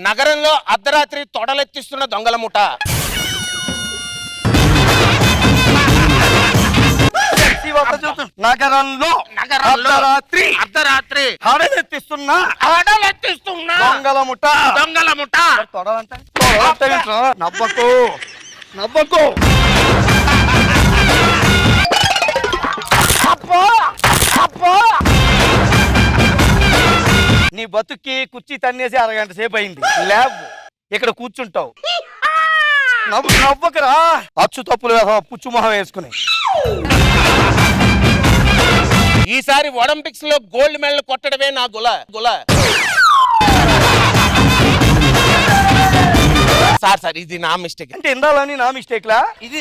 నగరంలో అర్ధరాత్రి తొడలెత్తిస్తున్న దొంగల ముఠ. నగరంలో అర్ధరాత్రి హడలెత్తిస్తున్న దొంగల ముఠ. నవ్వకు నవ్వకు. నీ బతుక్కి కుర్చీ తన్నేసి అరగంట సేపు అయింది. లేవు, ఇక్కడ కూర్చుంటావు. నవ్వకరా, అచ్చు తప్పులు పుచ్చు మొహం వేసుకుని. ఈసారి ఒలింపిక్స్ లో గోల్డ్ మెడల్ కొట్టడమే నా గుల. సార్ ఇది నా మిస్టేక్. అంటే ఇందాలని నా మిస్టేక్ లా? ఇది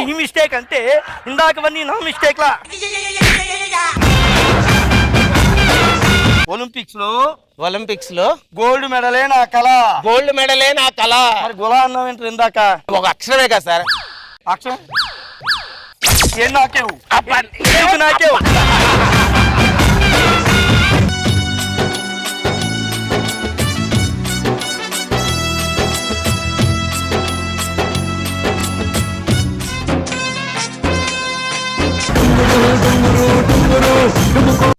నీ మిస్టేక్ అంటే ఇందాకవన్నీ నా మిస్టేక్ లా? ఒలింపిక్స్ లో గోల్డ్ మెడలే నా కళ. మరి గులా అన్నావు ఏంటి ఇందాక? ఒక అక్షరమే కదా సార్. అక్షరం ఏం నాకేవు? నాకేవు.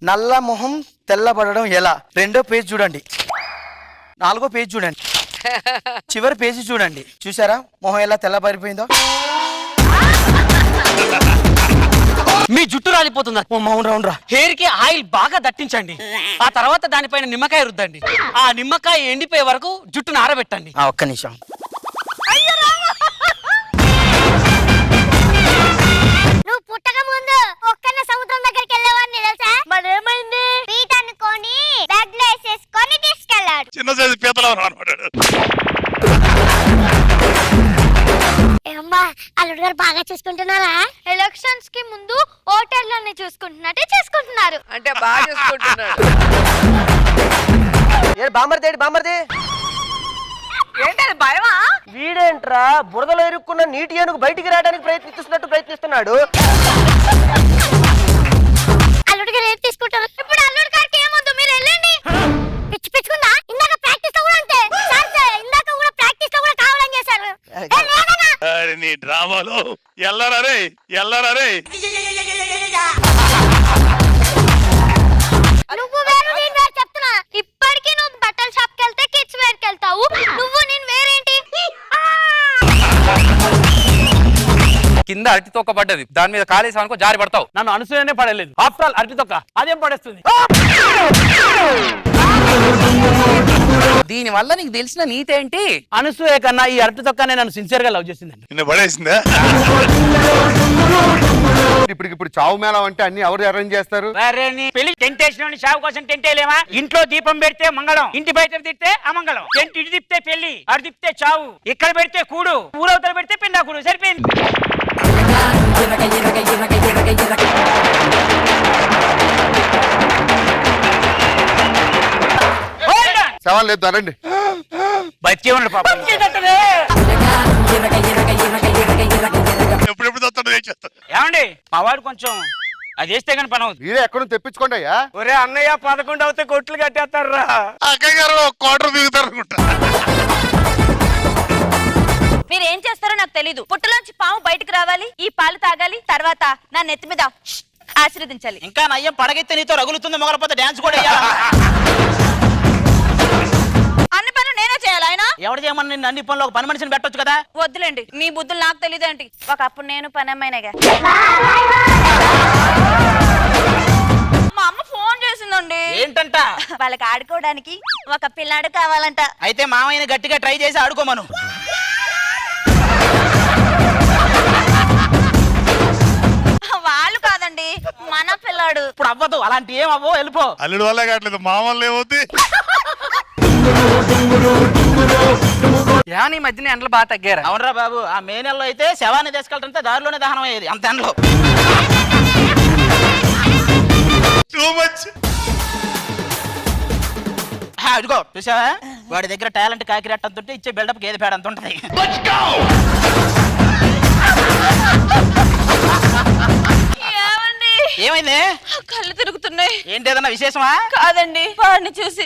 నల్ల మొహం తెల్లబడడం ఎలా? 2వ పేజ్ చూడండి, 4వ పేజ్ చూడండి, చివరి పేజీ చూడండి. చూసారా మొహం ఎలా తెల్లబడిపోయిందో? మీ జుట్టు రాలిపోతుందా? మౌనరా. హెయిర్ కి ఆయిల్ బాగా దట్టించండి. ఆ తర్వాత దానిపైన నిమ్మకాయ రుద్దండి. ఆ నిమ్మకాయ ఎండిపోయే వరకు జుట్టును ఆరబెట్టండి. ఒక్క నిమిషం. నువ్వు పుట్టక ముందు ఒక్కన సముద్రం దగ్గరికి వెళ్ళేవాడిని తెలుసా? మరేమైంది? పీట అనుకొని బ్యాగ్ లో వేసేసుకొని తీసుకెళ్ళాడు. చిన్న సైజు పీతలు అనమాట. ఏమ్మా, అల్లుడు గారు బాగా చూసుకుంటున్నారా? ఎలక్షన్స్ కి ముందు ఓటర్లని చూసుకుంటున్నట్టే చూసుకుంటున్నారు. అంటే బాగా చూసుకుంటున్నాడు. బామర్ది ఏంటది భయమా? వీడేంట్రా బురదలో ఇరుక్కున్న నీటి ఏనుగు బయటికి రావడానికి ప్రయత్నిస్తున్నాడు. అల్లుడు గారు ఏం తీసుకుంటారు? ఇప్పుడు అల్లుడు గారికి ఏమొద్దు, మీరు వెళ్ళండి. పిచ్చుకుందా? ఇందాక ప్రాక్టీస్ లో కూడా అంతే సార్, ఇందాక కూడా ప్రాక్టీస్ లో కూడా కావాలని చేశారు. నీ డ్రామాలో ఎల్లరా రే. నువ్వు వేరు నేను వేరు చెప్తున్నా. ఇప్పటికీ నువ్వు బట్టల షాప్ కి వెళ్తే కిడ్స్ వేర్ కి వెళ్తావు. నువ్వు నేను వేరేంటి? కింద అరటి తొక్క పడ్డది, దాని మీద కాలేసావు అనుకో జారి పడతావు. నన్ను అనుసూయనే పడలేదు. ఆఫ్టర్ ఆల్ అరటి తొక్క అదేం పడేస్తుంది? దీని వల్ల నీకు తెలిసిన నీతి ఏంటి? అనసూయ కన్నా ఈ అరటి తొక్కనే నన్ను సిన్సియర్ గా లవ్ చేసిందండి. నిన్ను పడేసిందా? ఇప్పుడు చావు మేళం అంటే అన్ని ఎవరు అరేంజ్ చేస్తారు? పెళ్లి టెంట్ వేసిన చావు కోసం టెంట్ వేయలేమా? ఇంట్లో దీపం పెడితే మంగళం, ఇంటి బయట తిడితే అమంగళం. టెంట్ ఇటు తిప్పితే పెళ్లి, అటు తిప్పితే చావు, ఇక్కడ పెడితే కూడు, ఊరవతల పెడితే పిండా కూడు. సరిపోయింది. సవాల్ లేదు రండి. బతికే ఉన్నాడు పాప. ఎప్పుడెప్పుడు చేస్తాడు. ఏమండి మా వాడు కొంచెం అది వేస్తే కానీ పని అవుతుంది. మీరే ఎక్కడ తెప్పించుకోండి అయ్యా. ఒరే అన్నయ్య 11 అవుతే కొట్లు కట్టేస్తారా? అక్కయ్య గారు క్వార్టర్ దిగుతారు అనుకుంటా. మీరు ఏం చేస్తారో నాకు తెలీదు. పుట్టలోంచి పాము బయటకు రావాలి, ఈ పాలు తాగాలి, తర్వాత నా నెత్తి మీద ఆశీర్వదించాలి. ఇంకా నయ్యం పడగెత్తే నీతో రగులుతుంది, మొగలపోతే డాన్స్ కూడా వేయాలి. అన్ని పనులు నేనే చేయాలి. ఆయన ఎవరు చేయమని నిన్ను అన్ని పనులు ఒక పని మనిషిని పెట్టొచ్చు కదా? వద్దులేండి, మీ బుద్ధులు నాకు తెలియదేంటి. ఒకప్పుడు నేను పని అమ్మాయినగా. మా అమ్మ ఫోన్ చేసిందండి. ఏంటంట? వాళ్ళకి ఆడుకోవడానికి ఒక పిల్లాడు కావాలంట. అయితే మామయ్యని గట్టిగా ట్రై చేసి ఆడుకోమను. వాళ్ళు కాదండి, మన పిల్లాడు. ఇప్పుడు అవ్వదు, అలాంటి ఏం అవ్వో, వెళ్ళిపో. అల్లుడు వల్లే కావట్లేదు, మామూలు ఏమవుతుంది. ఈ మధ్యన ఎండలు బాగా తగ్గారా? అవునరా బాబు, ఆ మే నెలలో అయితే శవాన్ని తీసుకెళ్తుంటే దారిలోనే దహనం అయ్యేది, అంత ఎండలో. అదిగో చూసావా, వాడి దగ్గర టాలెంట్ కాకిరెట్ అంతుంటే ఇచ్చే బిల్డప్ గేదె పేడ అంత ఉంటది. ఏమైంది? కళ్ళు తిరుగుతున్నాయి. ఏంటి ఏదన్నా విశేషమా? కాదండి, వాడిని చూసి.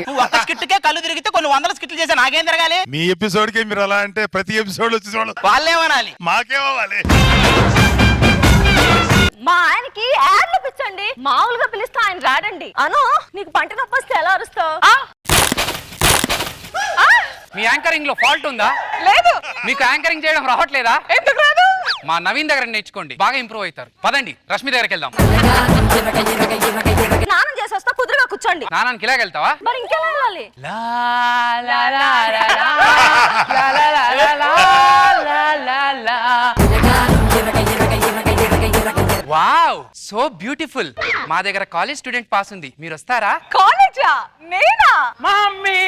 నువ్వు ఒక్క స్కిట్కే కళ్ళు తిరిగితే కొన్ని వందల స్కిట్లు చేసా, నాకేం తిరగాలి? మీ ఎపిసోడ్ కి మీరు అలా అంటే ప్రతి ఎపిసోడ్ వచ్చి చూడాలి. వాళ్ళేమనాలి? మాకేమవ్వాలి? మా ఆయనకి యాడ్లు పిచ్చండి. మామూలుగా పిలిస్తే ఆయన రాడండి. అను, నీకు పంట నొప్పి వస్తే ఎలా అరుస్తావు? మీ యాంకరింగ్ లో ఫాల్ట్ ఉందా? లేదు. మీకు యాంకరింగ్ చేయడం రావట్లేదా? ఎందుకు రాదు? మా నవీన్ దగ్గర నేర్చుకోండి, బాగా ఇంప్రూవ్ అవుతారు. పదండి రష్మి దగ్గరికి వెళ్దాం. స్నానం చేసి వస్తా, కుదురుగా కూర్చోండి. నానానికి ఇలాగ వెళ్తావా? మరి ఇంకెలా వెళ్ళాలి? లా లా లా లా లా లా లా లా లా లా లా లా. Wow, so beautiful. మా దగ్గర కాలేజ్ స్టూడెంట్ పాస్ ఉంది, మీరు వస్తారా? కాలేజా? నేనా? మమ్మీ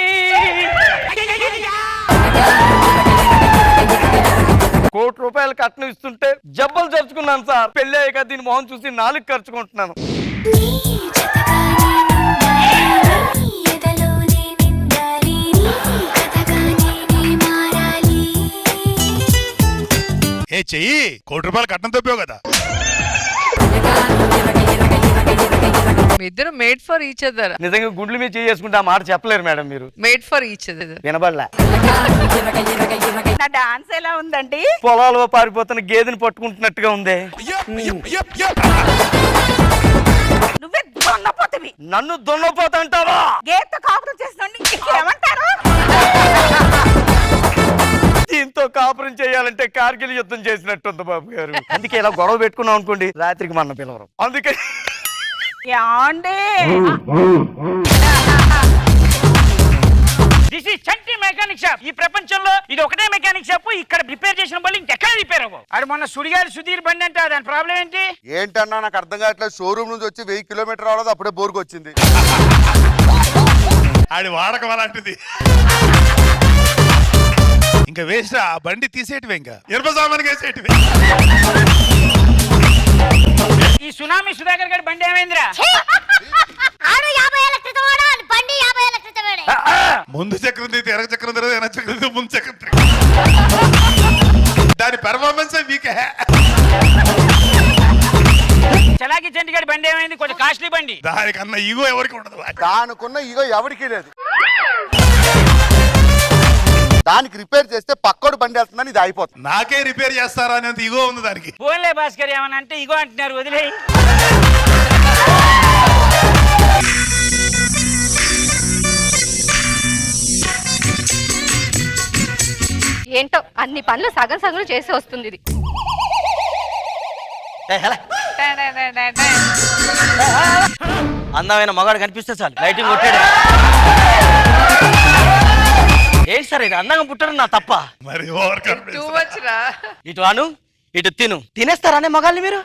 ₹1,00,00,000 కట్నం ఇస్తుంటే జబ్బలు జరుచుకున్నాను సార్. పెళ్లి అయ్యాక దీని మొహం చూసి 4 ఖర్చుకుంటున్నాను. ఏ చెయ్యి, ₹1,00,00,000 కట్నం తప్పావు కదా. మీ ఇద్దరు మేడ్ ఫర్ ఈచ్ అదర్. నిజంగా గుండ్లు మీద చేసుకుంటే ఆ మాట చెప్పలేరు మేడం మీరు. Made for each other. వినబడలే. నా డాన్స్ ఎలా ఉందండి? పొలాల్లో పారిపోతున్న గేదెని పట్టుకుంటున్నట్టుగా ఉంది. నువ్వే దొన్నపోతవి. నన్ను దున్నపోతంటావా? గేత్తో కాపురం చేసినండి ఏమంటారు? దీంతో కాపురం చేయాలంటే కార్గిల్ యుద్ధం చేసినట్టుంది బాబు గారు. అందుకే ఇలా గొడవ పెట్టుకున్నాం అనుకోండి, రాత్రికి మన పిలవరు. అందుకే this is Chanti mechanic shop. ఈ ప్రపంచంలో ఇది ఒకటే మెకానిక్ షాప్. ఇక్కడ రిపేర్ చేసిన వాళ్ళు ఇంకెక్కడ రిపేర్ అవ్వవు. అది మొన్న సుడిగారి సుధీర్ బండి అంటే దాని ప్రాబ్లం ఏంటి? ఏంటన్నా నాకు అర్థం కావట్లేదు. షోరూమ్ నుంచి వచ్చి 1000 కిలోమీటర్ రావడం అప్పుడే బోర్కు వచ్చింది. ఆడి వాడకం అలాంటిది. ఇంకా వేస్ట్, ఆ బండి తీసేటివే, ఇంకా ఇరప సామానికి వేసేటివే. ఈ సునామీ సుధాకర్ గారి బండి ఏమైందిరా? ఆడు 50 ఏళ్ల క్రితం వాడు, ఆడు బండి 50 ఏళ్ల క్రితం వాడే. ముందు చక్రం తీస్తే వెనక చక్రం తిరగదు, వెనక చక్రం తీస్తే ముందు చక్రం తిరగదు. దాని పెర్ఫార్మెన్స్ వీకే. చలాకి చంటి గారి బండి ఏమైంది? కొంచెం కాస్ట్లీ బండి. దానికన్నా ఈగో ఎవరికి ఉండదు. దానికున్న ఇగో ఎవరికి లేదు. దానికి రిపేర్ చేస్తే పక్కోడు బండి వెళ్తుందని ఇది అయిపోతుంది. నాకే రిపేర్ చేస్తారా అనేంత ఈగో ఉంది దానికి. పోన్లే భాస్కర్, ఏమని అంటే ఇగో అంటున్నారు, వదిలేయి. ఏంటో అన్ని పనులు సగం సగం చేసి వస్తుంది ఇది. అందమైన మగాడు కనిపిస్తే చాలు లైటింగ్ కొట్టాడు. ఏంటి సార్ ఇది? అందంగా పుట్టడం నా తప్ప? మరి ఓవర్ టూ కాన్ఫిడెన్స్. మచ్ రా. ఇటు అను, ఇటు తిను. తినేస్తారానే మగాల్ని మీరు?